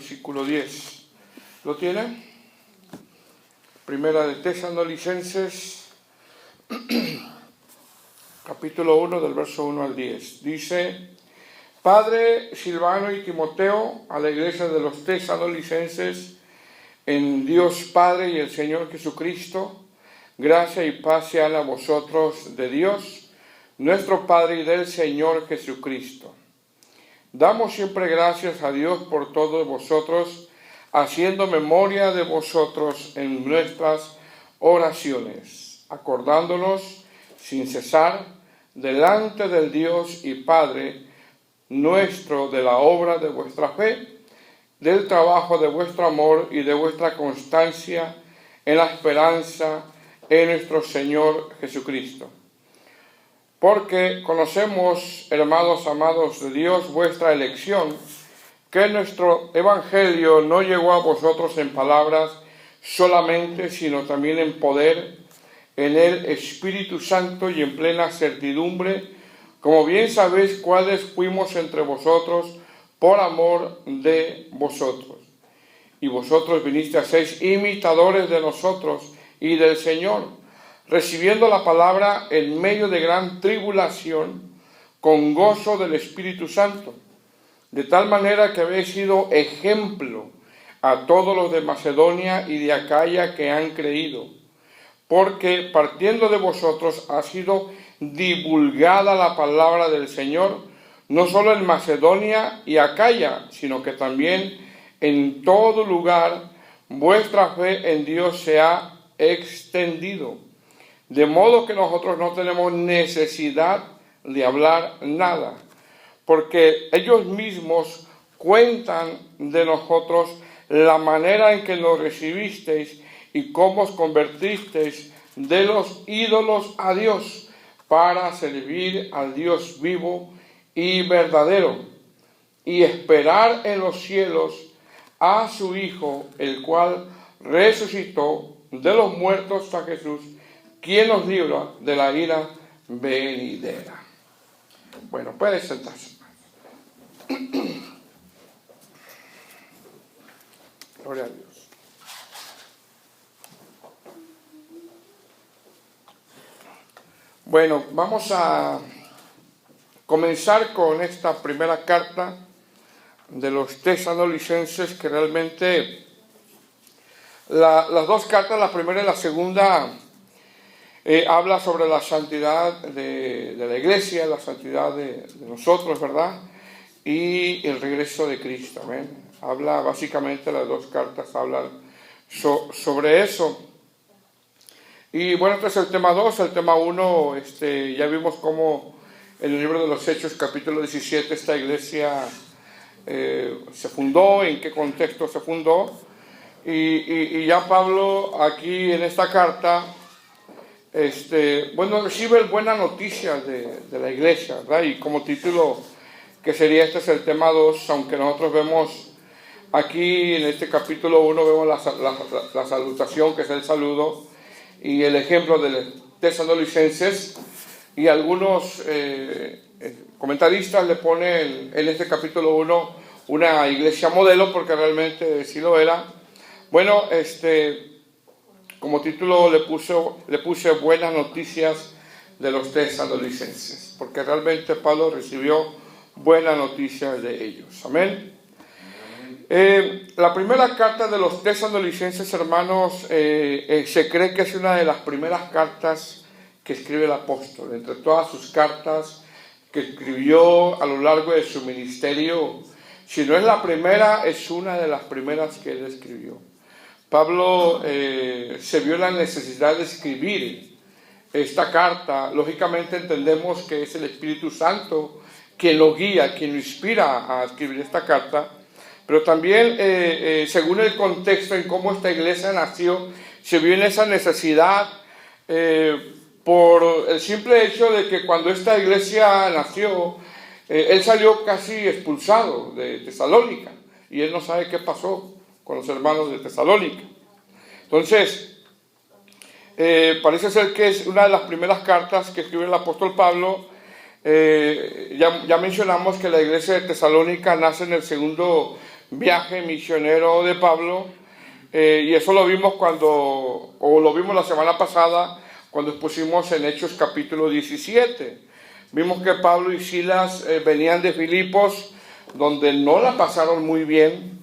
versículo 10. ¿Lo tiene? Primera de Tesalonicenses, capítulo 1, del verso 1 al 10. Dice: Padre, Silvano y Timoteo, a la iglesia de los Tesalonicenses, en Dios Padre y el Señor Jesucristo, gracia y paz sean a vosotros de Dios, nuestro Padre, y del Señor Jesucristo. Damos siempre gracias a Dios por todos vosotros, haciendo memoria de vosotros en nuestras oraciones, acordándonos sin cesar delante del Dios y Padre nuestro de la obra de vuestra fe, del trabajo de vuestro amor y de vuestra constancia en la esperanza en nuestro Señor Jesucristo. Porque conocemos, hermanos amados de Dios, vuestra elección, que nuestro evangelio no llegó a vosotros en palabras solamente, sino también en poder, en el Espíritu Santo y en plena certidumbre, como bien sabéis cuáles fuimos entre vosotros por amor de vosotros. Y vosotros vinisteis a ser imitadores de nosotros y del Señor, recibiendo la palabra en medio de gran tribulación, con gozo del Espíritu Santo, de tal manera que habéis sido ejemplo a todos los de Macedonia y de Acaya que han creído, porque partiendo de vosotros ha sido divulgada la palabra del Señor, no solo en Macedonia y Acaya, sino que también en todo lugar vuestra fe en Dios se ha extendido, de modo que nosotros no tenemos necesidad de hablar nada, porque ellos mismos cuentan de nosotros la manera en que nos recibisteis y cómo os convertisteis de los ídolos a Dios para servir al Dios vivo y verdadero, y esperar en los cielos a su Hijo, el cual resucitó de los muertos, a Jesús, quien nos libra de la ira venidera. Bueno, puede sentarse. Gloria a Dios. Bueno, vamos a comenzar con esta primera carta de los Tesalonicenses, que realmente las dos cartas, la primera y la segunda, habla sobre la santidad de la iglesia, la santidad de nosotros, ¿verdad? Y el regreso de Cristo, ¿amén? Habla básicamente, las dos cartas hablan sobre eso. Y bueno, este es el tema 2. El tema 1, ya vimos cómo en el libro de los Hechos, capítulo 17, esta iglesia se fundó, en qué contexto se fundó. Y ya Pablo aquí en esta carta, recibe buena noticia de la iglesia, ¿verdad? Y como título que sería, este es el tema 2, aunque nosotros vemos aquí en este capítulo 1, vemos la salutación, que es el saludo, y el ejemplo de los Tesalonicenses, y algunos comentaristas le ponen en este capítulo 1 una iglesia modelo, porque realmente sí lo era. Bueno, como título le puse buenas noticias de los Tesalonicenses, porque realmente Pablo recibió buenas noticias de ellos. Amén. La primera carta de los Tesalonicenses, hermanos, se cree que es una de las primeras cartas que escribe el apóstol. Entre todas sus cartas que escribió a lo largo de su ministerio, si no es la primera, es una de las primeras que él escribió. Pablo se vio la necesidad de escribir esta carta. Lógicamente entendemos que es el Espíritu Santo quien lo guía, quien lo inspira a escribir esta carta, pero también según el contexto en cómo esta iglesia nació, se vio en esa necesidad por el simple hecho de que cuando esta iglesia nació, él salió casi expulsado de Tesalónica, y él no sabe qué pasó con los hermanos de Tesalónica. Entonces, parece ser que es una de las primeras cartas que escribe el apóstol Pablo. Ya mencionamos que la iglesia de Tesalónica nace en el segundo viaje misionero de Pablo, y eso lo vimos lo vimos la semana pasada cuando expusimos en Hechos capítulo 17. Vimos que Pablo y Silas venían de Filipos, donde no la pasaron muy bien,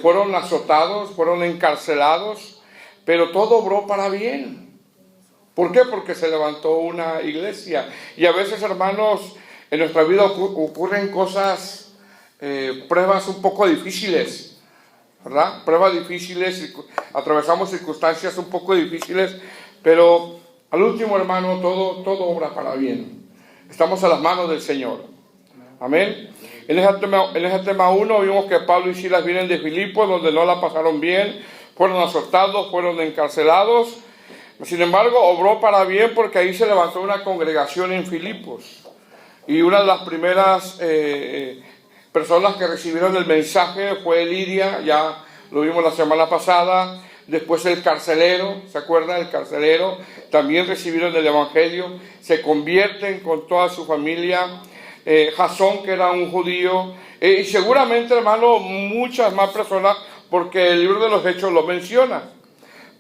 fueron azotados, fueron encarcelados, pero todo obró para bien. ¿Por qué? Porque se levantó una iglesia. Y a veces, hermanos, en nuestra vida ocurren cosas, pruebas un poco difíciles, ¿verdad? Pruebas difíciles, atravesamos circunstancias un poco difíciles, pero al último, hermano, todo obra para bien. Estamos a las manos del Señor. Amén. En ese tema 1 vimos que Pablo y Silas vienen de Filipos, donde no la pasaron bien, fueron azotados, fueron encarcelados. Sin embargo, obró para bien porque ahí se levantó una congregación en Filipos. Y una de las primeras personas que recibieron el mensaje fue Lidia, ya lo vimos la semana pasada. Después el carcelero, ¿se acuerdan? El carcelero, también recibieron el evangelio, se convierten con toda su familia. Jasón, que era un judío, y seguramente, hermano, muchas más personas, porque el libro de los Hechos lo menciona.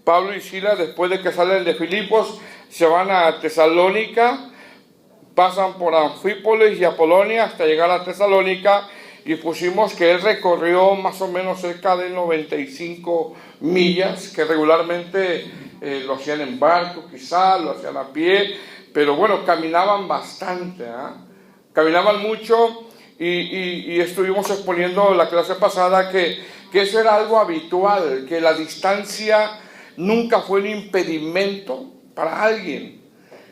Pablo y Silas, después de que salen de Filipos, se van a Tesalónica, pasan por Anfípolis y Apolonia hasta llegar a Tesalónica, y pusimos que él recorrió más o menos cerca de 95 millas, que regularmente lo hacían en barco, quizás lo hacían a pie, pero bueno, caminaban bastante, caminaban mucho, y estuvimos exponiendo la clase pasada que eso era algo habitual, que la distancia nunca fue un impedimento para alguien.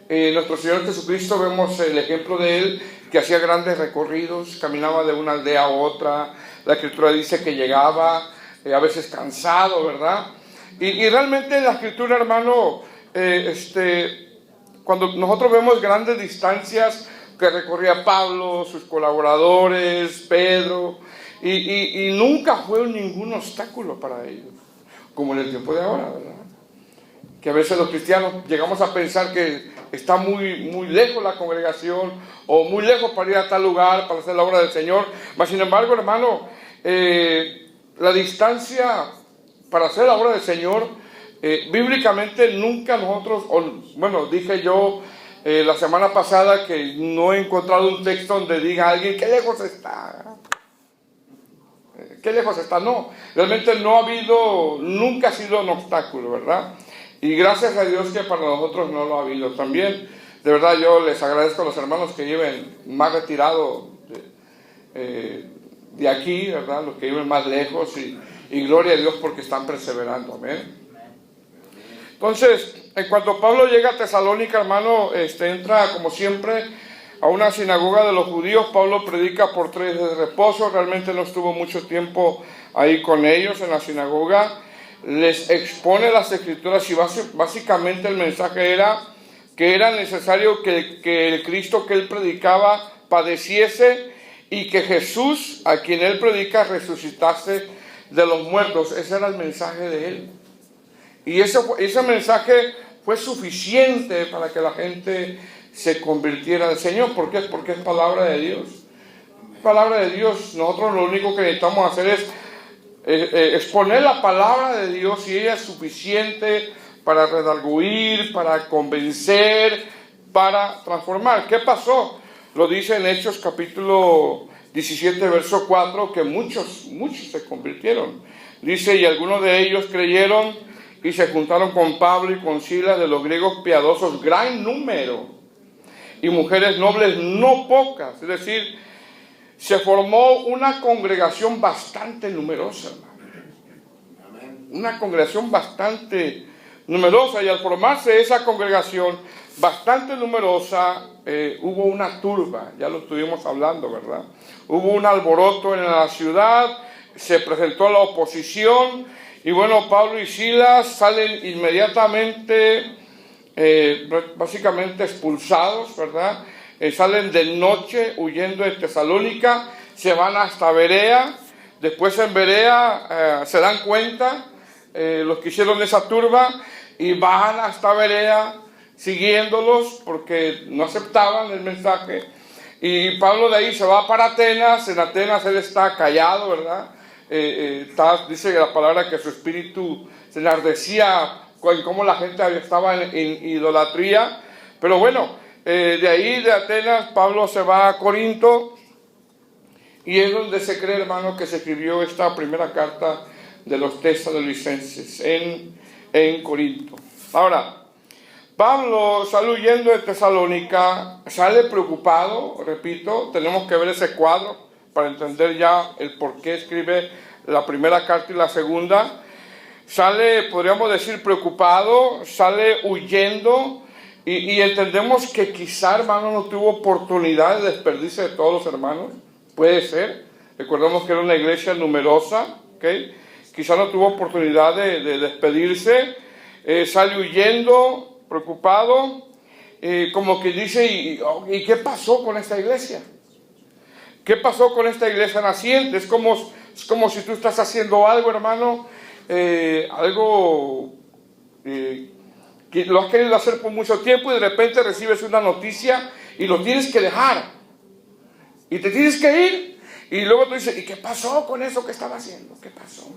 Nuestro Señor Jesucristo, vemos el ejemplo de Él, que hacía grandes recorridos, caminaba de una aldea a otra. La Escritura dice que llegaba a veces cansado, ¿verdad? Y realmente en la Escritura, hermano, cuando nosotros vemos grandes distancias que recorría Pablo, sus colaboradores, Pedro, y nunca fue ningún obstáculo para ellos, como en el tiempo de ahora, ¿verdad? Que a veces los cristianos llegamos a pensar que está muy lejos la congregación, o muy lejos para ir a tal lugar para hacer la obra del Señor. Mas sin embargo, hermano, la distancia para hacer la obra del Señor, bíblicamente nunca nosotros, dije yo la semana pasada que no he encontrado un texto donde diga a alguien, ¿qué lejos está? ¿Qué lejos está? No, realmente nunca ha sido un obstáculo, ¿verdad? Y gracias a Dios que para nosotros no lo ha habido. También, de verdad, yo les agradezco a los hermanos que viven más retirados de aquí, ¿verdad? Los que viven más lejos, y gloria a Dios porque están perseverando, amén. Entonces, en cuanto Pablo llega a Tesalónica, hermano, entra como siempre a una sinagoga de los judíos. Pablo predica por 3 días de reposo. Realmente no estuvo mucho tiempo ahí con ellos en la sinagoga. Les expone las escrituras, y básicamente el mensaje era que era necesario que el Cristo que él predicaba padeciese, y que Jesús, a quien él predica, resucitase de los muertos. Ese era el mensaje de él. Y ese mensaje fue suficiente para que la gente se convirtiera al Señor. ¿Por qué? Porque es palabra de Dios. Palabra de Dios. Nosotros lo único que necesitamos hacer es exponer la palabra de Dios, y ella es suficiente para redarguir, para convencer, para transformar. ¿Qué pasó? Lo dice en Hechos capítulo 17, verso 4, que muchos se convirtieron. Dice, y algunos de ellos creyeron y se juntaron con Pablo y con Silas, de los griegos piadosos gran número, y mujeres nobles no pocas. Es decir, se formó una congregación bastante numerosa, una congregación bastante numerosa, y al formarse esa congregación bastante numerosa, hubo una turba, ya lo estuvimos hablando, ¿verdad? Hubo un alboroto en la ciudad, se presentó la oposición, y bueno, Pablo y Silas salen inmediatamente, básicamente expulsados, ¿verdad? Salen de noche huyendo de Tesalónica, se van hasta Berea. Después en Berea se dan cuenta los que hicieron esa turba, y van hasta Berea siguiéndolos porque no aceptaban el mensaje. Y Pablo de ahí se va para Atenas. En Atenas él está callado, ¿verdad? dice la palabra que su espíritu se enardecía con cómo la gente estaba en idolatría. Pero bueno, de ahí de Atenas Pablo se va a Corinto, y es donde se cree, hermano, que se escribió esta primera carta de los tesalonicenses en Corinto. Ahora, Pablo sale huyendo de Tesalónica, sale preocupado, repito, tenemos que ver ese cuadro para entender ya el por qué escribe la primera carta y la segunda. Sale, podríamos decir, preocupado, sale huyendo, y entendemos que quizá, hermano, no tuvo oportunidad de despedirse de todos los hermanos. Puede ser. Recordemos que era una iglesia numerosa, ¿okay? Quizá no tuvo oportunidad de despedirse. Sale huyendo, preocupado, como que dice, ¿y qué pasó con esta iglesia? ¿Qué pasó con esta iglesia naciente? Es como si tú estás haciendo algo, hermano, algo que lo has querido hacer por mucho tiempo, y de repente recibes una noticia y lo tienes que dejar. Y te tienes que ir, y luego tú dices, ¿y qué pasó con eso que estaba haciendo? ¿Qué pasó?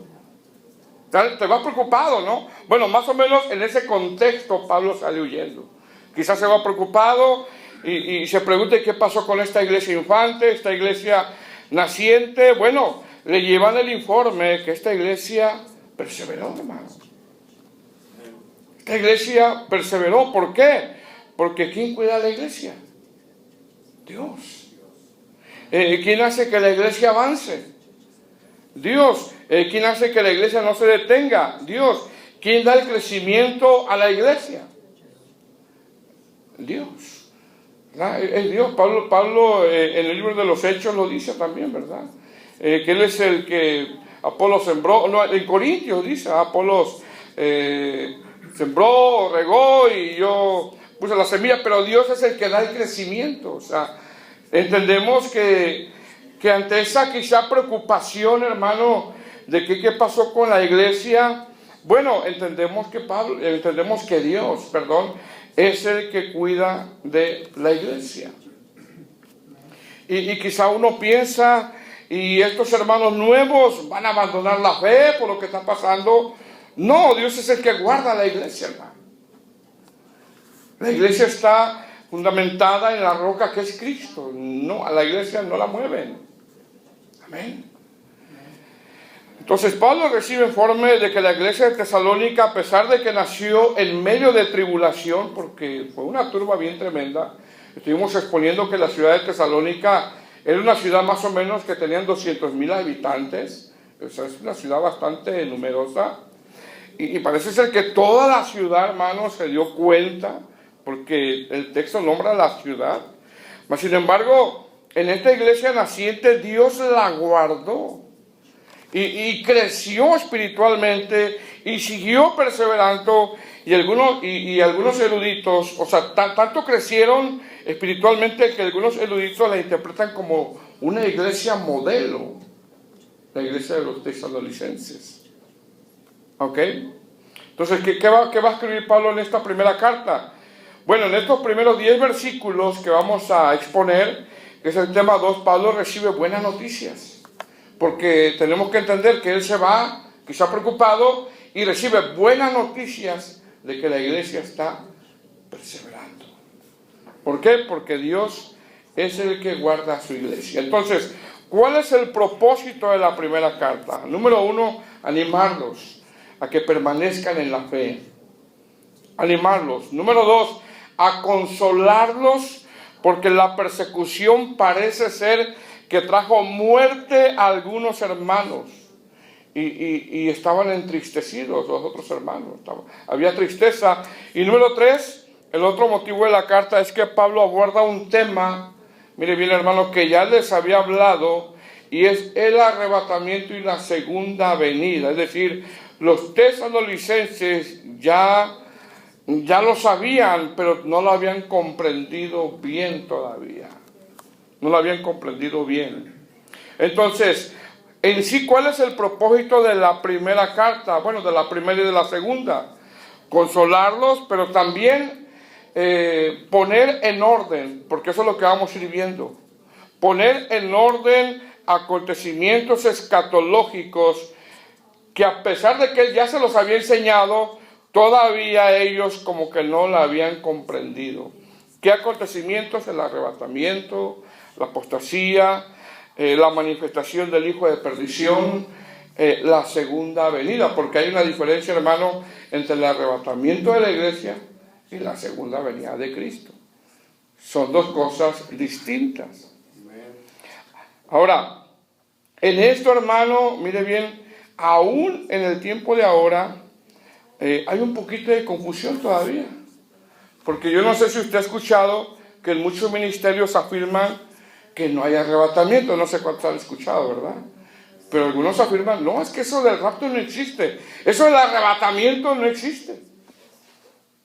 Te vas preocupado, ¿no? Bueno, más o menos en ese contexto Pablo sale huyendo. Quizás se va preocupado y se pregunta qué pasó con esta iglesia infante, esta iglesia naciente. Bueno, le llevan el informe que esta iglesia perseveró, hermano. Esta iglesia perseveró. ¿Por qué? Porque ¿quién cuida la iglesia? Dios. ¿Quién hace que la iglesia avance? Dios. ¿Quién hace que la iglesia no se detenga? Dios. ¿Quién da el crecimiento a la iglesia? Dios. Es Dios. Pablo en el libro de los Hechos lo dice también, ¿verdad? Que Él es el que Apolo sembró. No, en Corintios dice, Apolos sembró, regó, y yo puse la semilla, pero Dios es el que da el crecimiento. O sea, entendemos que ante esa quizá preocupación, hermano, de qué pasó con la iglesia, bueno, entendemos que Dios, es el que cuida de la iglesia. Y quizá uno piensa, y estos hermanos nuevos van a abandonar la fe por lo que está pasando. No, Dios es el que guarda la iglesia, hermano. La iglesia está fundamentada en la roca que es Cristo. No, a la iglesia no la mueven. Amén. Entonces Pablo recibe informe de que la iglesia de Tesalónica, a pesar de que nació en medio de tribulación, porque fue una turba bien tremenda, estuvimos exponiendo que la ciudad de Tesalónica era una ciudad más o menos que tenían 200,000 habitantes. O sea, es una ciudad bastante numerosa, y parece ser que toda la ciudad, hermano, se dio cuenta, porque el texto nombra la ciudad. Mas sin embargo, en esta iglesia naciente Dios la guardó y creció espiritualmente y siguió perseverando, y algunos eruditos, o sea, tanto crecieron espiritualmente que algunos eruditos la interpretan como una iglesia modelo, la iglesia de los tesalonicenses. ¿Ok? Entonces, ¿qué va a escribir Pablo en esta primera carta? Bueno, en estos primeros 10 versículos que vamos a exponer, que es el tema 2, Pablo recibe buenas noticias. Porque tenemos que entender que él se va, quizá preocupado, y recibe buenas noticias de que la iglesia está perseverando. ¿Por qué? Porque Dios es el que guarda su iglesia. Entonces, ¿cuál es el propósito de la primera carta? Número 1, animarlos a que permanezcan en la fe. Animarlos. Número 2, a consolarlos, porque la persecución parece ser que trajo muerte a algunos hermanos, y estaban entristecidos los otros hermanos, había tristeza. Y número 3, el otro motivo de la carta es que Pablo aborda un tema, mire bien, hermano, que ya les había hablado, y es el arrebatamiento y la segunda venida. Es decir, los tesalonicenses ya lo sabían, pero no lo habían comprendido bien todavía. No lo habían comprendido bien. Entonces, en sí, ¿cuál es el propósito de la primera carta? Bueno, de la primera y de la segunda. Consolarlos, pero también poner en orden, porque eso es lo que vamos a ir viendo. Poner en orden acontecimientos escatológicos que a pesar de que él ya se los había enseñado, todavía ellos como que no la habían comprendido. ¿Qué acontecimientos? El arrebatamiento, la apostasía, la manifestación del hijo de perdición, la segunda venida, porque hay una diferencia, hermano, entre el arrebatamiento de la iglesia y la segunda venida de Cristo. Son dos cosas distintas. Ahora, en esto, hermano, mire bien, aún en el tiempo de ahora, hay un poquito de confusión todavía. Porque yo no sé si usted ha escuchado que en muchos ministerios afirman que no hay arrebatamiento. No sé cuántos han escuchado, ¿verdad? Pero algunos afirman, no, es que eso del rapto no existe. Eso del arrebatamiento no existe.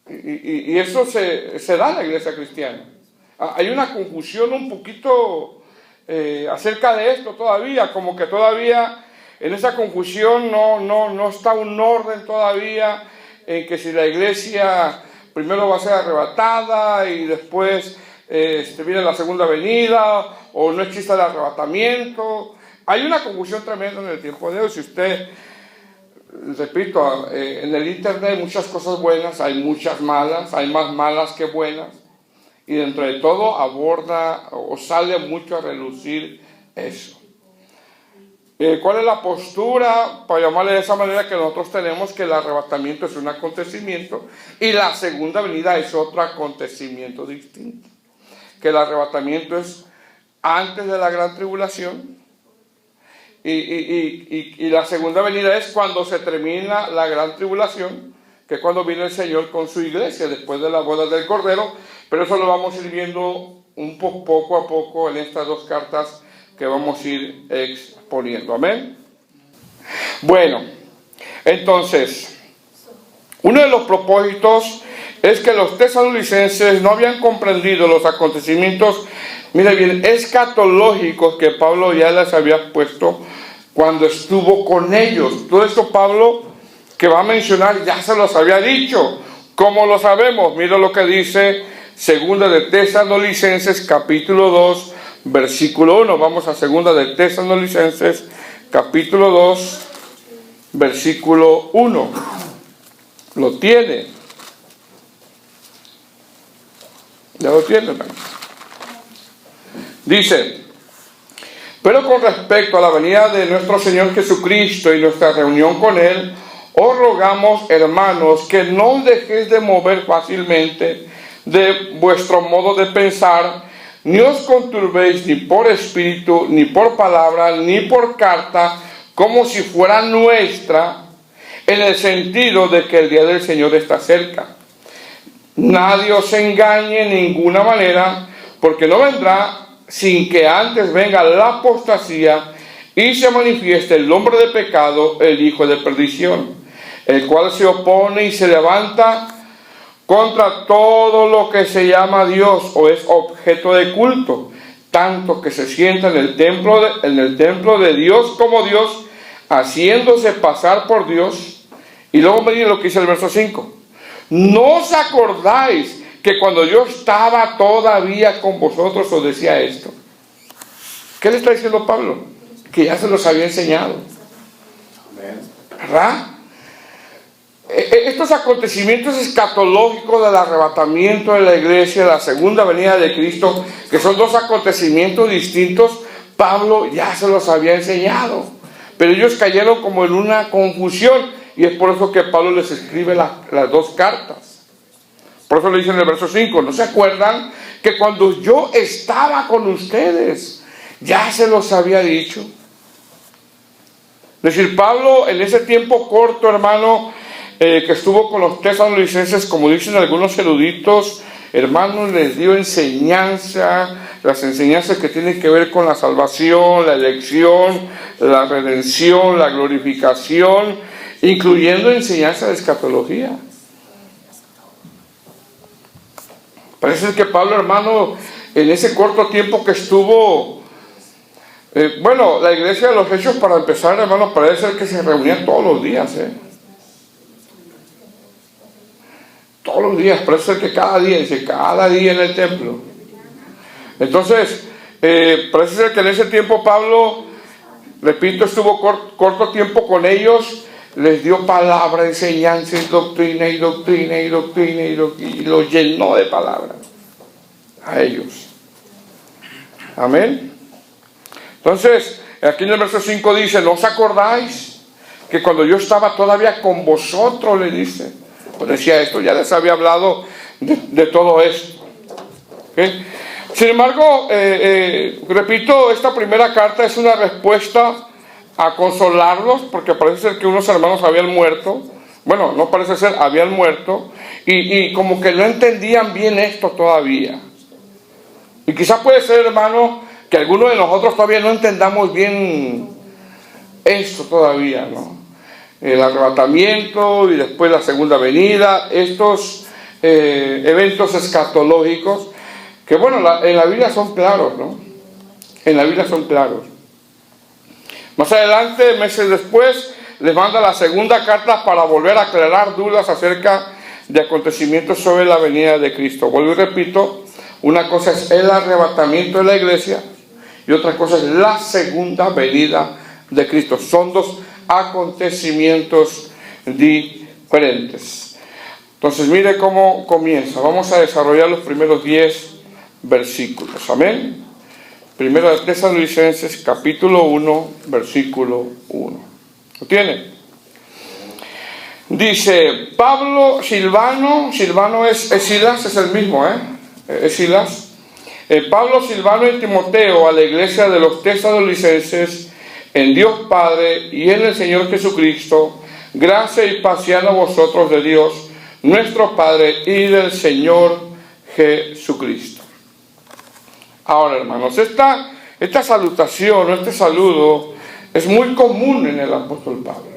Y eso se da en la iglesia cristiana. Hay una confusión un poquito acerca de esto todavía, como que todavía en esa confusión no está un orden todavía en que si la iglesia primero va a ser arrebatada y después viene la segunda venida, o no existe el arrebatamiento. Hay una confusión tremenda en el tiempo de hoy. Si usted, repito, en el internet hay muchas cosas buenas, hay muchas malas, hay más malas que buenas, y dentro de todo aborda o sale mucho a relucir eso. ¿Cuál es la postura, para llamarle de esa manera, que nosotros tenemos? Que el arrebatamiento es un acontecimiento y la segunda venida es otro acontecimiento distinto. Que el arrebatamiento es antes de la gran tribulación y la segunda venida es cuando se termina la gran tribulación, que es cuando viene el Señor con su iglesia después de la boda del Cordero. Pero eso lo vamos a ir viendo poco a poco en estas dos cartas que vamos a ir exponiendo. Amén. Bueno, entonces, uno de los propósitos es que los tesalonicenses no habían comprendido los acontecimientos, mira bien, escatológicos que Pablo ya les había puesto cuando estuvo con ellos. Todo esto Pablo, que va a mencionar, ya se los había dicho. ¿Cómo lo sabemos? Mira lo que dice Segunda de Tesalonicenses, capítulo 2, versículo 1. Vamos a Segunda de Tesalonicenses, capítulo 2, versículo 1. Lo tiene. Ya lo tiene, hermano. Dice: pero con respecto a la venida de nuestro Señor Jesucristo y nuestra reunión con Él, os rogamos, hermanos, que no os dejéis de mover fácilmente de vuestro modo de pensar, ni os conturbéis ni por espíritu, ni por palabra, ni por carta, como si fuera nuestra, en el sentido de que el día del Señor está cerca. Nadie os engañe en ninguna manera, porque no vendrá sin que antes venga la apostasía y se manifieste el hombre de pecado, el hijo de perdición, el cual se opone y se levanta contra todo lo que se llama Dios o es objeto de culto, tanto que se sienta en el templo de Dios como Dios, haciéndose pasar por Dios. Y luego me dice lo que dice el verso 5. ¿No os acordáis que cuando yo estaba todavía con vosotros os decía esto? ¿Qué le está diciendo Pablo? Que ya se los había enseñado, ¿verdad? Estos acontecimientos escatológicos del arrebatamiento de la iglesia, la segunda venida de Cristo, que son dos acontecimientos distintos, Pablo ya se los había enseñado, pero ellos cayeron como en una confusión, y es por eso que Pablo les escribe las dos cartas. Por eso le dice en el verso 5, ¿no se acuerdan que cuando yo estaba con ustedes ya se los había dicho? Es decir, Pablo en ese tiempo corto, hermano, que estuvo con los tesalonicenses, como dicen algunos eruditos, hermanos, les dio enseñanza, las enseñanzas que tienen que ver con la salvación, la elección, la redención, la glorificación, incluyendo enseñanza de escatología. Parece que Pablo, hermano, en ese corto tiempo que estuvo, la iglesia de los Hechos, para empezar, hermano, parece ser que se reunía todos los días, todos los días, parece ser que cada día en el templo. Entonces, parece ser que en ese tiempo Pablo repito, estuvo corto tiempo con ellos, les dio palabra, enseñanza, y doctrina, y doctrina, y doctrina, y los llenó de palabra a ellos. Amén. Entonces, aquí en el verso 5 dice, ¿no os acordáis que cuando yo estaba todavía con vosotros? Le dice. Pues decía esto, ya les había hablado de todo esto. ¿Okay? Sin embargo, repito, esta primera carta es una respuesta a consolarlos, porque parece ser que unos hermanos habían muerto. Bueno, no parece ser, habían muerto, y como que no entendían bien esto todavía. Y quizás puede ser, hermano, que algunos de nosotros todavía no entendamos bien esto todavía, ¿no? El arrebatamiento y después la segunda venida, estos eventos escatológicos, que bueno, en la Biblia son claros, ¿no? En la Biblia son claros. Más adelante, meses después, les manda la segunda carta para volver a aclarar dudas acerca de acontecimientos sobre la venida de Cristo. Vuelvo y repito, una cosa es el arrebatamiento de la iglesia y otra cosa es la segunda venida de Cristo. Son dos acontecimientos diferentes. Entonces, mire cómo comienza. Vamos a desarrollar los primeros 10 versículos. Amén. Primera de Tesalonicenses, capítulo 1, versículo 1. ¿Lo tiene? Dice, Pablo, Silvano es Silas, es el mismo, es Silas. Pablo, Silvano y Timoteo a la iglesia de los Tesalonicenses, en Dios Padre y en el Señor Jesucristo, gracia y paz sean a vosotros de Dios, nuestro Padre, y del Señor Jesucristo. Ahora, hermanos, esta salutación, este saludo, es muy común en el apóstol Pablo.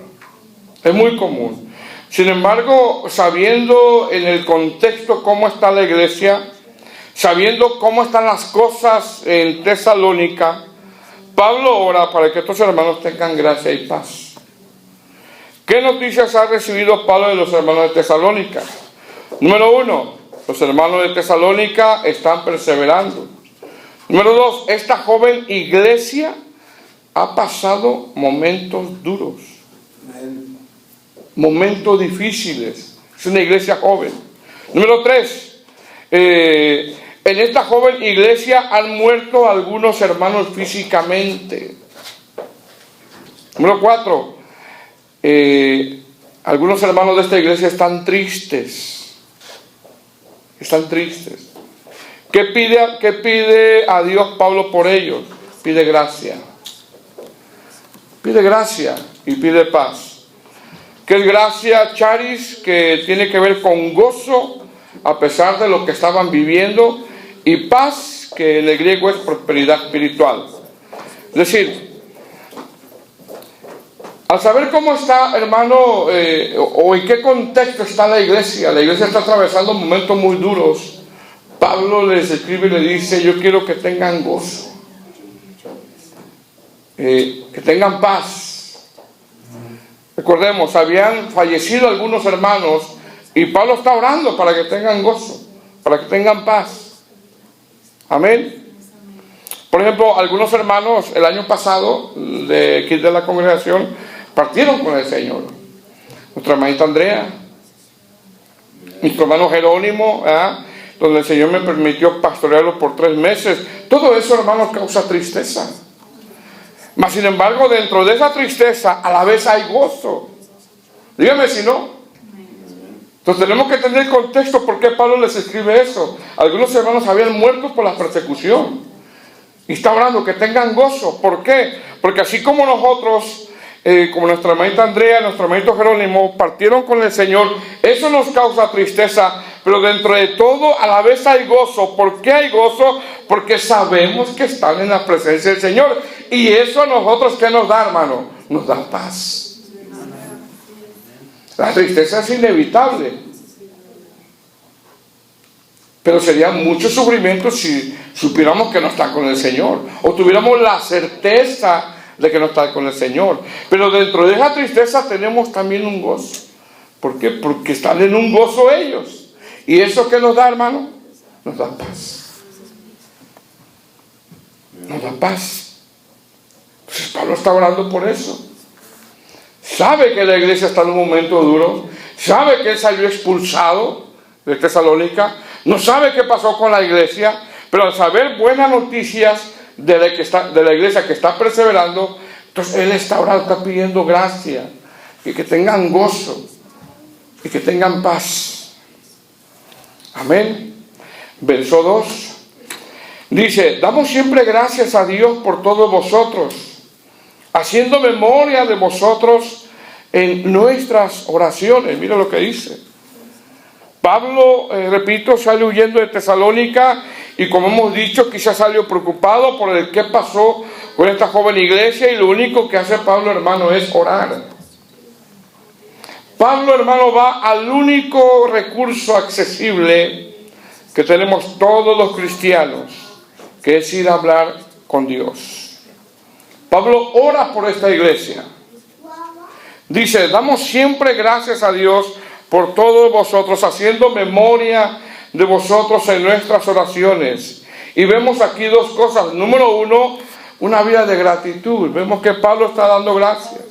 Es muy común. Sin embargo, sabiendo en el contexto cómo está la iglesia, sabiendo cómo están las cosas en Tesalónica, Pablo ora para que estos hermanos tengan gracia y paz. ¿Qué noticias ha recibido Pablo de los hermanos de Tesalónica? Número 1, los hermanos de Tesalónica están perseverando. Número 2, esta joven iglesia ha pasado momentos duros, momentos difíciles. Es una iglesia joven. Número 3, en esta joven iglesia han muerto algunos hermanos físicamente. Número 4, algunos hermanos de esta iglesia están tristes. Están tristes. ¿Qué pide a Dios Pablo por ellos? Pide gracia. Pide gracia y pide paz. ¿Qué es gracia, charis? Que tiene que ver con gozo a pesar de lo que estaban viviendo, y paz, que en el griego es prosperidad espiritual. Es decir, al saber cómo está, hermano, o en qué contexto está la iglesia está atravesando momentos muy duros. Pablo les escribe y le dice, yo quiero que tengan gozo, que tengan paz. Recordemos, habían fallecido algunos hermanos y Pablo está orando para que tengan gozo, para que tengan paz. Amén. Por ejemplo, algunos hermanos el año pasado de aquí de la congregación partieron con el Señor. Nuestra hermanita Andrea, nuestro hermano Jerónimo, donde el Señor me permitió pastorearlo por 3 meses. Todo eso, hermanos, causa tristeza. Mas, sin embargo, dentro de esa tristeza, a la vez hay gozo. Dígame si no. Entonces tenemos que tener contexto por qué Pablo les escribe eso. Algunos hermanos habían muerto por la persecución. Y está hablando que tengan gozo. ¿Por qué? Porque así como nosotros, como nuestra hermanita Andrea, nuestro hermanito Jerónimo, partieron con el Señor, eso nos causa tristeza. Pero dentro de todo, a la vez hay gozo. ¿Por qué hay gozo? Porque sabemos que están en la presencia del Señor. Y eso a nosotros, ¿qué nos da, hermano? Nos da paz. La tristeza es inevitable. Pero sería mucho sufrimiento si supiéramos que no está con el Señor, o tuviéramos la certeza de que no está con el Señor. Pero dentro de esa tristeza tenemos también un gozo. ¿Por qué? Porque están en un gozo ellos. ¿Y eso qué nos da, hermano? Nos da paz. Nos da paz. Entonces Pablo Pablo está orando por eso. Sabe que la iglesia está en un momento duro. Sabe que él salió expulsado de Tesalónica. No sabe qué pasó con la iglesia. Pero al saber buenas noticias de la iglesia que está perseverando, entonces él está orando, está pidiendo gracia. Y que tengan gozo. Y que tengan paz. Amén. Verso 2. Dice, damos siempre gracias a Dios por todos vosotros, haciendo memoria de vosotros en nuestras oraciones. Mira lo que dice. Pablo, repito, sale huyendo de Tesalónica y como hemos dicho, quizás salió preocupado por el qué pasó con esta joven iglesia y lo único que hace Pablo, hermano, es orar. Pablo, hermano, va al único recurso accesible que tenemos todos los cristianos, que es ir a hablar con Dios. Pablo ora por esta iglesia. Dice, damos siempre gracias a Dios por todos vosotros, haciendo memoria de vosotros en nuestras oraciones. Y vemos aquí dos cosas. Número uno, una vida de gratitud. Vemos que Pablo está dando gracias.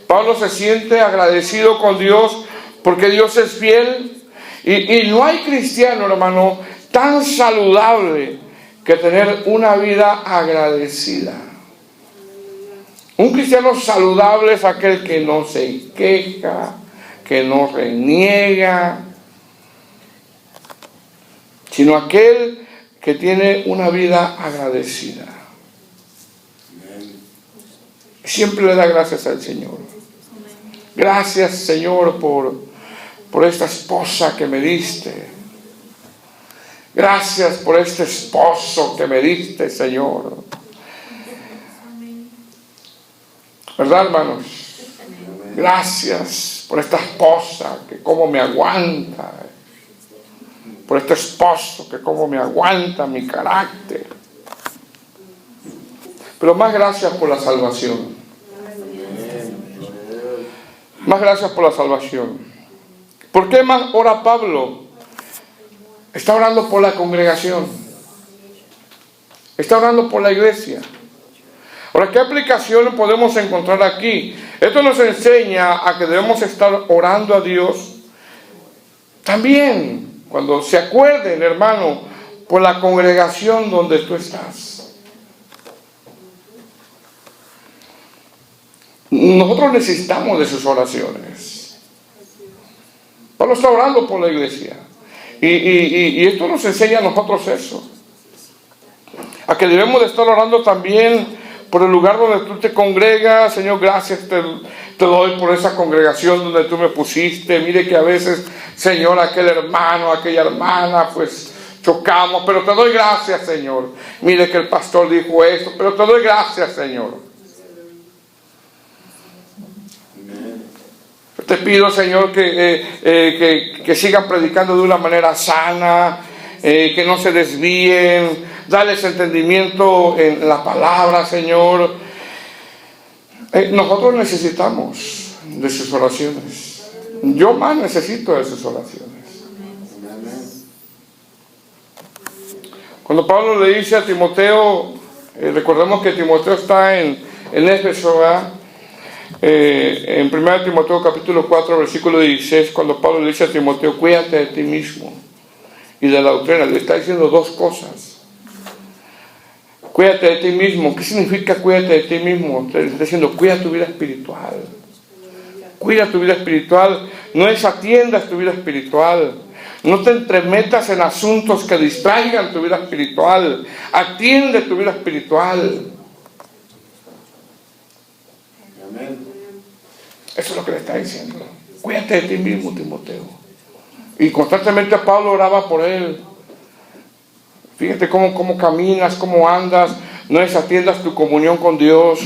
Pablo se siente agradecido con Dios porque Dios es fiel. Y no hay cristiano, hermano, tan saludable que tener una vida agradecida. Un cristiano saludable es aquel que no se queja, que no reniega, sino aquel que tiene una vida agradecida. Siempre le da gracias al Señor. Gracias, Señor, por esta esposa que me diste. Gracias por este esposo que me diste, Señor. ¿Verdad, hermanos? Gracias por esta esposa que como me aguanta. Por este esposo que como me aguanta mi carácter. Pero más gracias por la salvación. Más gracias por la salvación. ¿Por qué más ora Pablo? Está orando por la congregación. Está orando por la iglesia. Ahora, ¿qué aplicación podemos encontrar aquí? Esto nos enseña a que debemos estar orando a Dios. También, cuando se acuerden, hermano, por la congregación donde tú estás. Nosotros necesitamos de sus oraciones. Pablo está orando por la iglesia. Y esto nos enseña a nosotros eso. A que debemos de estar orando también por el lugar donde tú te congregas. Señor, gracias te doy por esa congregación donde tú me pusiste. Mire que a veces, Señor, aquel hermano, aquella hermana, pues chocamos, pero te doy gracias, Señor. Mire que el pastor dijo esto, pero te doy gracias, Señor. Te pido, Señor, que sigan predicando de una manera sana, que no se desvíen. Dales entendimiento en la palabra, Señor. Nosotros necesitamos de sus oraciones. Yo más necesito de sus oraciones. Cuando Pablo le dice a Timoteo, recordemos que Timoteo está en Éfeso, ¿verdad? En 1 Timoteo capítulo 4 versículo 16, cuando Pablo le dice a Timoteo, cuídate de ti mismo y de la doctrina, le está diciendo dos cosas. Cuídate de ti mismo. ¿Qué significa cuídate de ti mismo? Te está diciendo, cuida tu vida espiritual. Cuida tu vida espiritual. No desatiendas tu vida espiritual. No te entremetas en asuntos que distraigan tu vida espiritual. Atiende tu vida espiritual. Eso es lo que le está diciendo. Cuídate de ti mismo, Timoteo. Y constantemente Pablo oraba por él. Fíjate cómo caminas, cómo andas. No desatiendas tu comunión con Dios.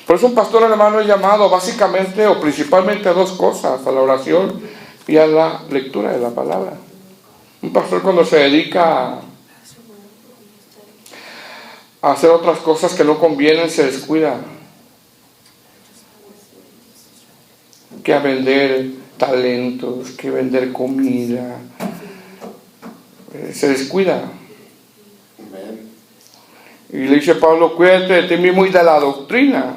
Por eso un pastor, hermano, es llamado básicamente o principalmente a dos cosas: a la oración y a la lectura de la palabra. Un pastor, cuando se dedica a hacer otras cosas que no convienen, se descuida. Que a vender talentos, que vender comida. Se descuida. Y le dice Pablo, cuídate de ti mismo y de la doctrina,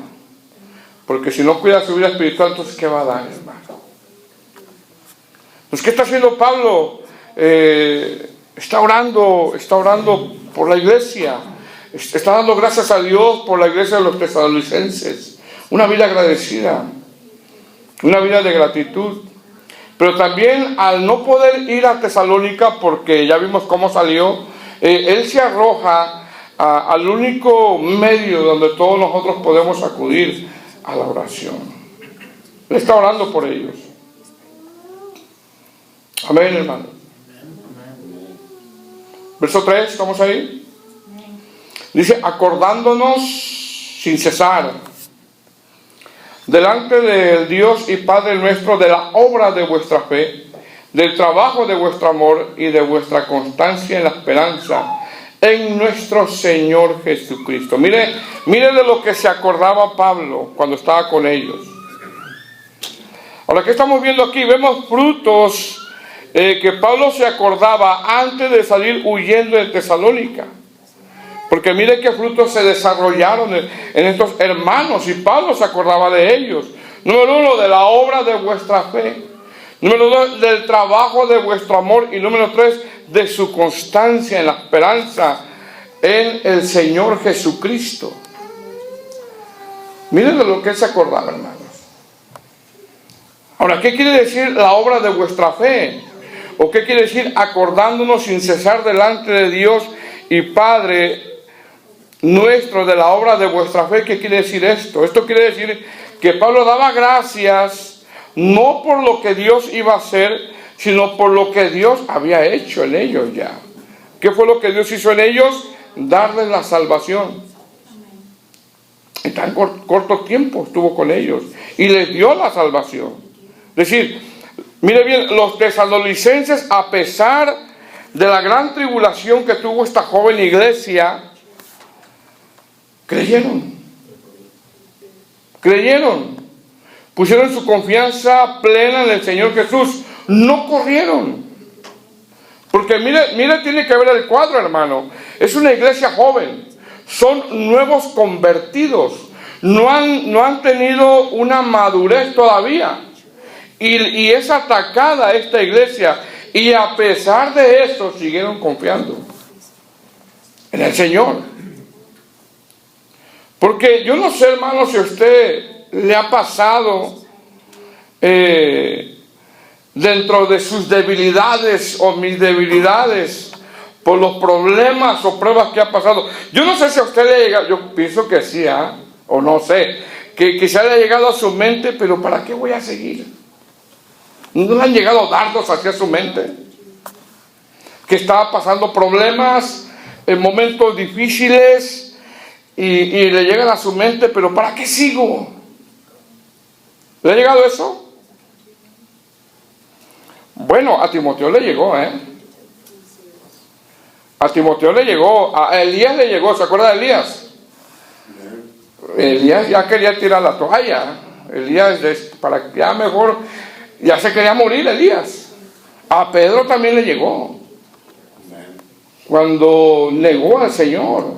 porque si no cuidas su vida espiritual, entonces ¿qué va a dar, hermano? Pues ¿qué está haciendo Pablo? Está orando por la iglesia, está dando gracias a Dios por la iglesia de los tesalonicenses, una vida agradecida, una vida de gratitud. Pero también al no poder ir a Tesalónica, porque ya vimos cómo salió, él se arroja al único medio donde todos nosotros podemos acudir, a la oración. Él está orando por ellos. Amén, hermano. Verso 3, ¿estamos ahí? Dice, acordándonos sin cesar delante del Dios y Padre nuestro de la obra de vuestra fe, del trabajo de vuestro amor y de vuestra constancia en la esperanza en nuestro Señor Jesucristo. Mire de lo que se acordaba Pablo cuando estaba con ellos. Ahora, ¿qué estamos viendo aquí? Vemos frutos que Pablo se acordaba antes de salir huyendo de Tesalónica. Porque mire qué frutos se desarrollaron en estos hermanos y Pablo se acordaba de ellos. Número 1, de la obra de vuestra fe. Número 2, del trabajo de vuestro amor. Y número 3, de su constancia en la esperanza en el Señor Jesucristo. Miren de lo que él se acordaba, hermanos. Ahora, ¿qué quiere decir la obra de vuestra fe? ¿O qué quiere decir acordándonos sin cesar delante de Dios y Padre nuestro de la obra de vuestra fe? ¿Qué quiere decir esto? Esto quiere decir que Pablo daba gracias no por lo que Dios iba a hacer, sino por lo que Dios había hecho en ellos ya. ¿Qué fue lo que Dios hizo en ellos? Darles la salvación. En tan corto tiempo estuvo con ellos y les dio la salvación. Es decir, mire bien, los tesalonicenses, a pesar de la gran tribulación que tuvo esta joven iglesia, creyeron, pusieron su confianza plena en el Señor Jesús, no corrieron. Porque mire, tiene que ver el cuadro, hermano. Es una iglesia joven, son nuevos convertidos, no han tenido una madurez todavía. Y es atacada esta iglesia, y a pesar de eso siguieron confiando en el Señor. Porque yo no sé, hermano, si a usted le ha pasado dentro de sus debilidades o mis debilidades, por los problemas o pruebas que ha pasado. Yo no sé si a usted le ha llegado, yo pienso que sí, o no sé, que quizá le ha llegado a su mente, pero ¿para qué voy a seguir? ¿No le han llegado dardos hacia su mente? Que estaba pasando problemas, en momentos difíciles, y le llegan a su mente, pero ¿para qué sigo? ¿Le ha llegado eso? Bueno, a Timoteo le llegó, A Timoteo le llegó, a Elías le llegó, ¿se acuerda de Elías? Elías ya quería tirar la toalla. Elías, para que ya mejor, ya se quería morir Elías. A Pedro también le llegó, cuando negó al Señor.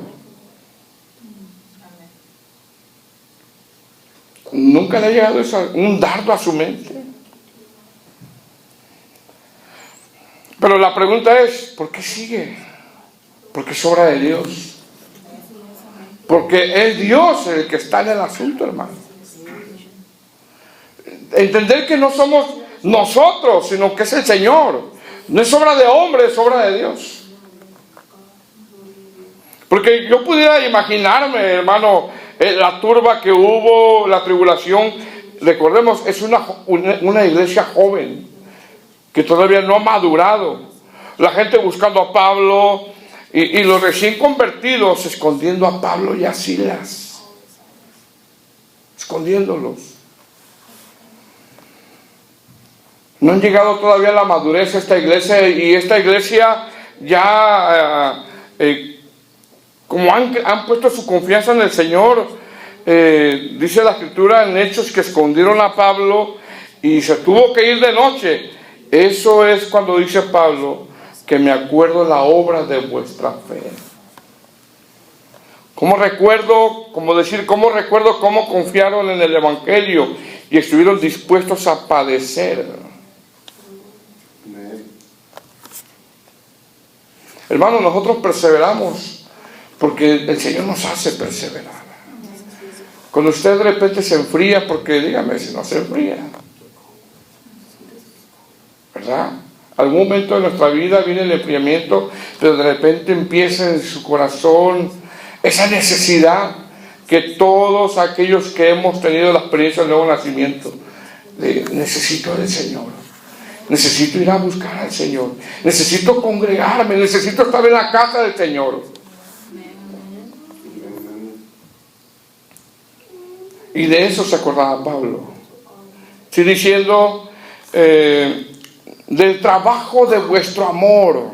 Nunca le ha llegado un dardo a su mente. Pero la pregunta es, ¿por qué sigue? Porque es obra de Dios. Porque es Dios el que está en el asunto, hermano. Entender que no somos nosotros, sino que es el Señor. No es obra de hombre, es obra de Dios. Porque yo pudiera imaginarme, hermano, la turba que hubo, la tribulación. Recordemos, es una iglesia joven que todavía no ha madurado. La gente buscando a Pablo y los recién convertidos escondiendo a Pablo y a Silas, escondiéndolos. No han llegado todavía a la madurez esta iglesia, y esta iglesia ya como han puesto su confianza en el Señor, dice la Escritura en Hechos que escondieron a Pablo y se tuvo que ir de noche. Eso es cuando dice Pablo que me acuerdo la obra de vuestra fe. ¿Cómo recuerdo cómo confiaron en el Evangelio y estuvieron dispuestos a padecer? Hermanos, nosotros perseveramos porque el Señor nos hace perseverar. Cuando usted de repente se enfría, porque dígame si no se enfría, ¿verdad? Algún momento de nuestra vida viene el enfriamiento, pero de repente empieza en su corazón esa necesidad que todos aquellos que hemos tenido la experiencia del nuevo nacimiento, necesito del Señor, necesito ir a buscar al Señor, necesito congregarme, necesito estar en la casa del Señor. Y de eso se acordaba Pablo. Estoy diciendo del trabajo de vuestro amor.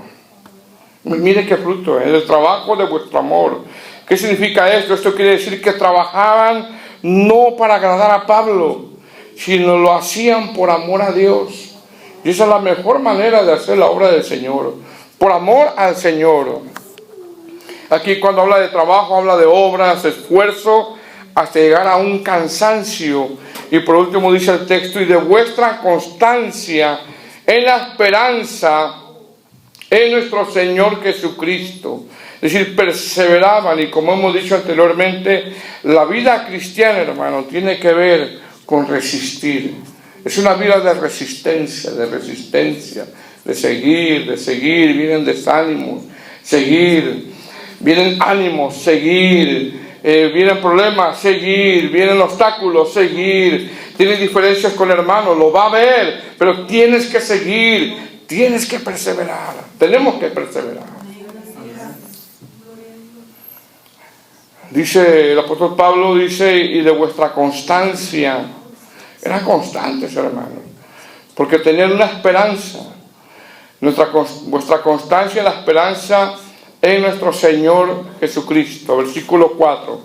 Mire qué fruto, del trabajo de vuestro amor. ¿Qué significa esto? Esto quiere decir que trabajaban no para agradar a Pablo, sino lo hacían por amor a Dios. Y esa es la mejor manera de hacer la obra del Señor, por amor al Señor. Aquí cuando habla de trabajo, habla de obras, esfuerzo, hasta llegar a un cansancio. Y por último dice el texto, y de vuestra constancia en la esperanza en nuestro Señor Jesucristo. Es decir, perseveraban, y como hemos dicho anteriormente, la vida cristiana, hermano, tiene que ver con resistir. Es una vida de resistencia, de seguir, vienen desánimos, seguir, vienen ánimos, seguir, vienen problemas, seguir, vienen obstáculos, seguir, tienes diferencias con hermanos, lo va a haber, pero tienes que seguir, tienes que perseverar, tenemos que perseverar. Dice el apóstol Pablo, dice, y de vuestra constancia, eran constantes, hermanos, porque tenían una esperanza, vuestra constancia y la esperanza en nuestro Señor Jesucristo. Versículo 4.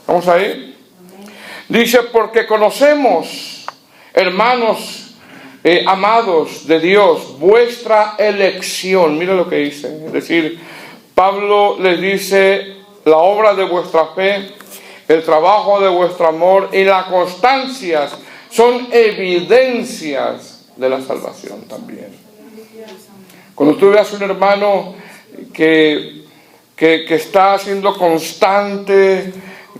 ¿Vamos ahí? Dice, porque conocemos, hermanos amados de Dios, vuestra elección. Mira lo que dice. Es decir, Pablo les dice, la obra de vuestra fe, el trabajo de vuestro amor y las constancias son evidencias de la salvación también. Cuando tú veas un hermano que está siendo constante,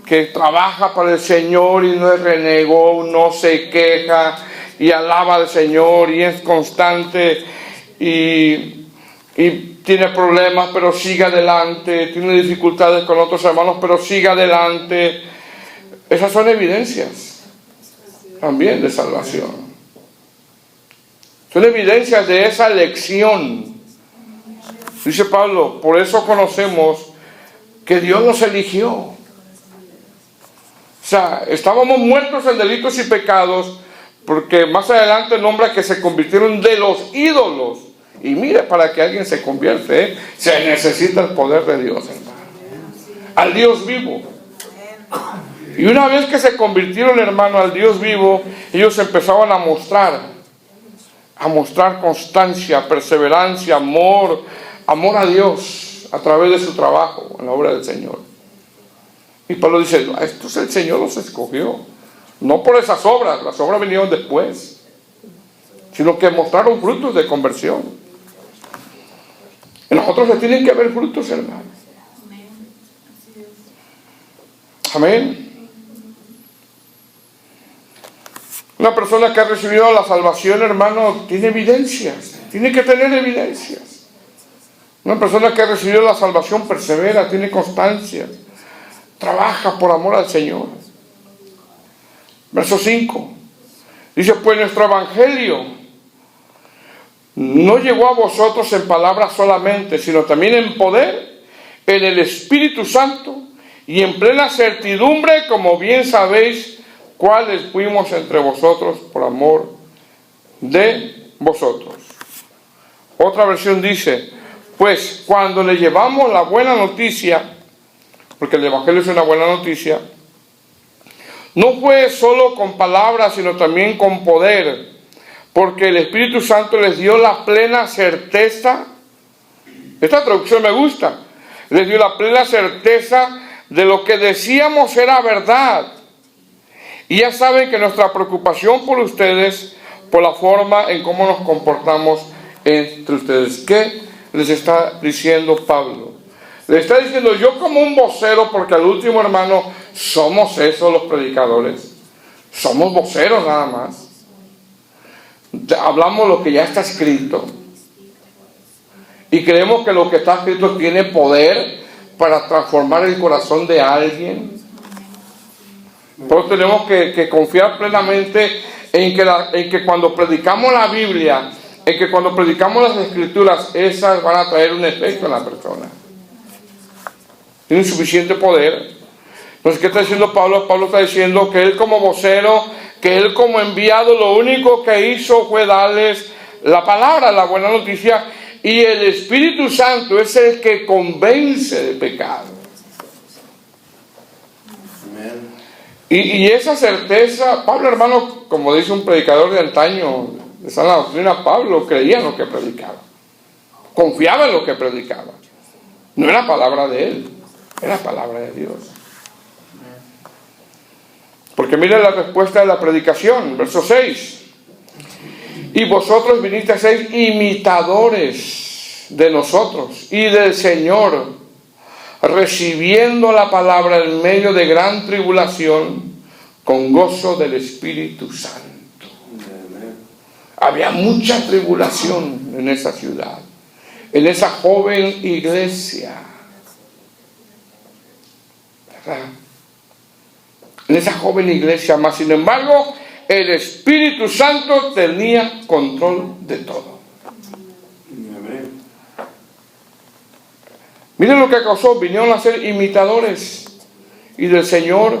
que trabaja para el Señor y no es renegón, no se queja y alaba al Señor y es constante y tiene problemas pero sigue adelante, tiene dificultades con otros hermanos pero sigue adelante, esas son evidencias también de salvación, son evidencias de esa elección. Dice Pablo, por eso conocemos que Dios nos eligió. O sea, estábamos muertos en delitos y pecados, porque más adelante nombra que se convirtieron de los ídolos. Y mire, para que alguien se convierte, se necesita el poder de Dios, hermano. Al Dios vivo. Y una vez que se convirtieron, hermano, al Dios vivo, ellos empezaban a mostrar constancia, perseverancia, amor a Dios a través de su trabajo en la obra del Señor. Y Pablo dice, estos el Señor los escogió, no por esas obras, las obras vinieron después, sino que mostraron frutos de conversión. En nosotros se tienen que ver frutos, hermano. Amén. Una persona que ha recibido la salvación, hermano, tiene evidencias, tiene que tener evidencias. Una persona que ha recibido la salvación persevera, tiene constancia, trabaja por amor al Señor. Verso 5. Dice, pues nuestro evangelio no llegó a vosotros en palabras solamente, sino también en poder, en el Espíritu Santo y en plena certidumbre, como bien sabéis, cuáles fuimos entre vosotros por amor de vosotros. Otra versión dice, pues cuando le llevamos la buena noticia, porque el evangelio es una buena noticia, no fue solo con palabras, sino también con poder, porque el Espíritu Santo les dio la plena certeza, esta traducción me gusta, les dio la plena certeza de lo que decíamos era verdad. Y ya saben que nuestra preocupación por ustedes, por la forma en cómo nos comportamos entre ustedes. ¿Qué les está diciendo Pablo? Le está diciendo, yo como un vocero, porque al último, hermano, somos esos los predicadores. Somos voceros nada más. Hablamos lo que ya está escrito. Y creemos que lo que está escrito tiene poder para transformar el corazón de alguien. Por eso tenemos que confiar plenamente en que cuando predicamos la Biblia, en que cuando predicamos las Escrituras, esas van a traer un efecto en la persona. Tienen suficiente poder. Entonces, ¿qué está diciendo Pablo? Pablo está diciendo que él como vocero, que él como enviado, lo único que hizo fue darles la palabra, la buena noticia, y el Espíritu Santo es el que convence de pecado. Y esa certeza, Pablo, hermano, como dice un predicador de antaño, de sana doctrina, Pablo creía en lo que predicaba. Confiaba en lo que predicaba. No era palabra de él, era palabra de Dios. Porque miren la respuesta de la predicación, verso 6. Y vosotros viniste a ser imitadores de nosotros y del Señor, recibiendo la palabra en medio de gran tribulación, con gozo del Espíritu Santo. Había mucha tribulación en esa ciudad, en esa joven iglesia, ¿verdad? En esa joven iglesia, mas sin embargo, el Espíritu Santo tenía control de todo. Miren lo que causó, vinieron a ser imitadores y del Señor,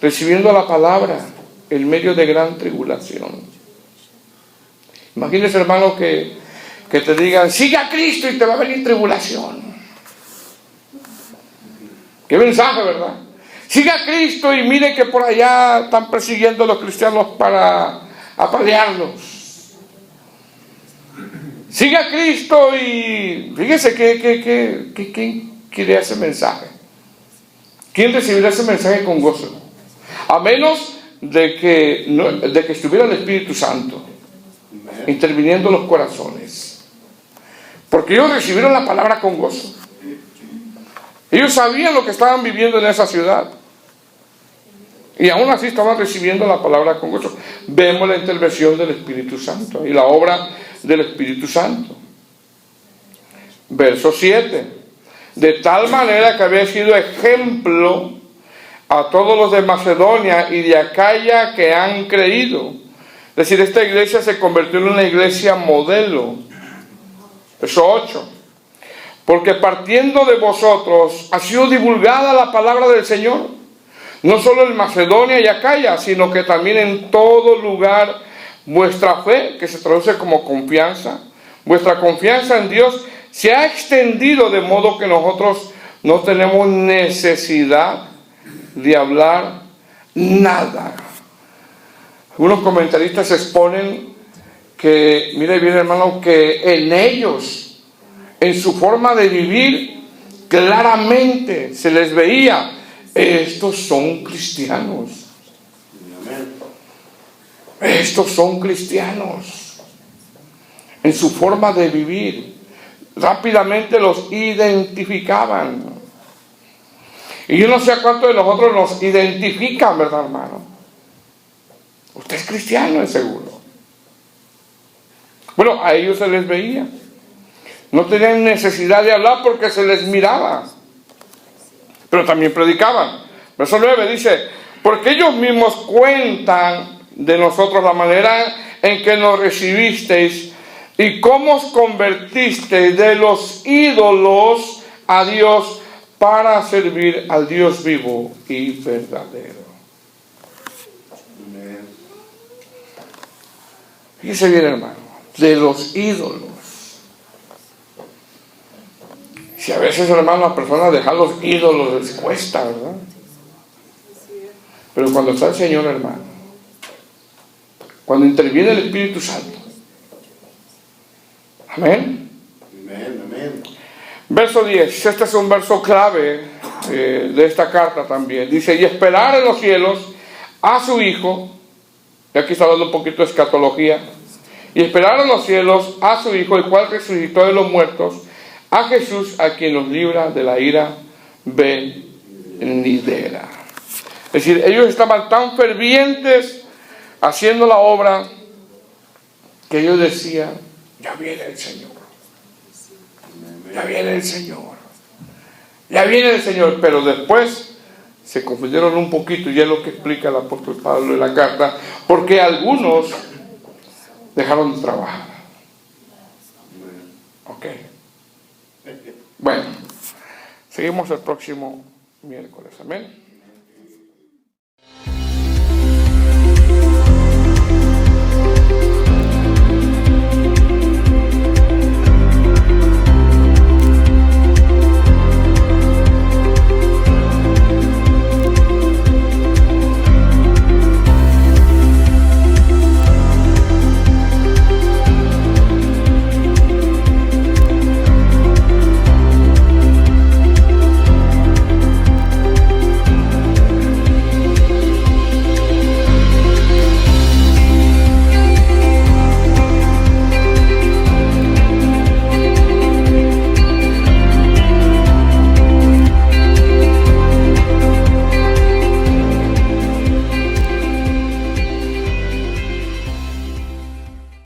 recibiendo la palabra en medio de gran tribulación. Imagínense, hermano, que te digan, sigue a Cristo y te va a venir tribulación. Qué mensaje, ¿verdad? Siga a Cristo y mire que por allá están persiguiendo a los cristianos para apalearlos. Siga a Cristo y fíjese ¿quién quiere ese mensaje? ¿Quién recibirá ese mensaje con gozo? A menos de que estuviera el Espíritu Santo interviniendo en los corazones. Porque ellos recibieron la palabra con gozo. Ellos sabían lo que estaban viviendo en esa ciudad. Y aún así estaban recibiendo la palabra con gozo. Vemos la intervención del Espíritu Santo y la obra del Espíritu Santo. Verso 7. De tal manera que había sido ejemplo a todos los de Macedonia y de Acaya que han creído. Es decir, esta iglesia se convirtió en una iglesia modelo. Verso 8. Porque partiendo de vosotros ha sido divulgada la palabra del Señor. No solo en Macedonia y Acaya, sino que también en todo lugar vuestra fe, que se traduce como confianza, vuestra confianza en Dios se ha extendido de modo que nosotros no tenemos necesidad de hablar nada. Algunos comentaristas exponen que, mire bien, hermano, que en ellos, en su forma de vivir, claramente se les veía, estos son cristianos. Estos son cristianos. En su forma de vivir, rápidamente los identificaban. Y yo no sé a cuántos de nosotros nos identifican, ¿verdad, hermano? Usted es cristiano, es seguro. Bueno, a ellos se les veía. No tenían necesidad de hablar porque se les miraba. Pero también predicaban. Verso 9 dice, porque ellos mismos cuentan de nosotros la manera en que nos recibisteis y cómo os convertisteis de los ídolos a Dios para servir al Dios vivo y verdadero. Fíjese bien, hermano, de los ídolos. Si a veces, hermano, a personas dejar los ídolos les cuesta, ¿verdad? Pero cuando está el Señor, hermano, cuando interviene el Espíritu Santo, amén. Amén, amén. Verso 10, este es un verso clave de esta carta también. Dice, y esperar en los cielos a su Hijo, y aquí está hablando un poquito de escatología, y esperar en los cielos a su Hijo, el cual resucitó de los muertos, a Jesús, a quien nos libra de la ira venidera. Es decir, ellos estaban tan fervientes haciendo la obra que ellos decían, ya viene el Señor, ya viene el Señor, ya viene el Señor. Pero después se confundieron un poquito, y es lo que explica el apóstol Pablo en la carta, porque algunos dejaron de trabajar. Ok. Bueno, seguimos el próximo miércoles. Amén.